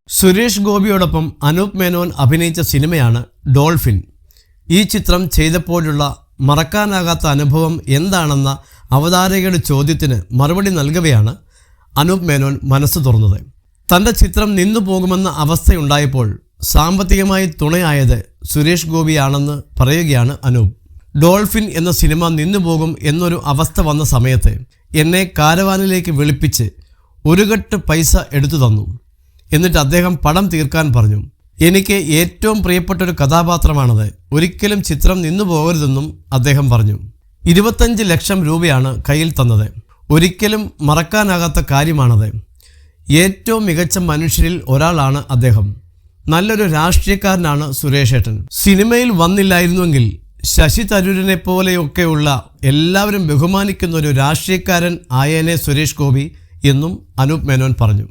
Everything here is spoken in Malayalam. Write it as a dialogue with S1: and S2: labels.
S1: സുരേഷ് ഗോപിയോടൊപ്പം അനൂപ് മേനോൻ അഭിനയിച്ച സിനിമയാണ് ഡോൾഫിൻ. ഈ ചിത്രം ചെയ്തപ്പോഴുള്ള മറക്കാനാകാത്ത അനുഭവം എന്താണെന്ന അവതാരകയുടെ ചോദ്യത്തിന് മറുപടി നൽകവെയാണ് അനൂപ് മേനോൻ മനസ്സ് തുറന്നത്. തൻ്റെ ചിത്രം നിന്നു പോകുമെന്ന അവസ്ഥയുണ്ടായപ്പോൾ സാമ്പത്തികമായി തുണയായത് സുരേഷ് ഗോപിയാണെന്ന് പറയുകയാണ് അനൂപ്. ഡോൾഫിൻ എന്ന സിനിമ നിന്നുപോകും എന്നൊരു അവസ്ഥ വന്ന സമയത്ത് എന്നെ കാരവാനിലേക്ക് വിളിപ്പിച്ച് ഒരു കെട്ട് പൈസ എടുത്തു തന്നു. എന്നിട്ട് അദ്ദേഹം പടം തീർക്കാൻ പറഞ്ഞു. എനിക്ക് ഏറ്റവും പ്രിയപ്പെട്ടൊരു കഥാപാത്രമാണത്. ഒരിക്കലും ചിത്രം നിന്നു പോകരുതെന്നും അദ്ദേഹം പറഞ്ഞു. 25 ലക്ഷം രൂപയാണ് കയ്യിൽ തന്നത്. ഒരിക്കലും മറക്കാനാകാത്ത കാര്യമാണത്. ഏറ്റവും മികച്ച മനുഷ്യരിൽ ഒരാളാണ് അദ്ദേഹം. നല്ലൊരു രാഷ്ട്രീയക്കാരനാണ് സുരേഷ് ഏട്ടൻ. സിനിമയിൽ വന്നില്ലായിരുന്നുവെങ്കിൽ ശശി തരൂരിനെ പോലെയൊക്കെയുള്ള എല്ലാവരും ബഹുമാനിക്കുന്ന ഒരു രാഷ്ട്രീയക്കാരൻ ആയേനെ സുരേഷ് ഗോപി എന്നും അനൂപ് മേനോൻ പറഞ്ഞു.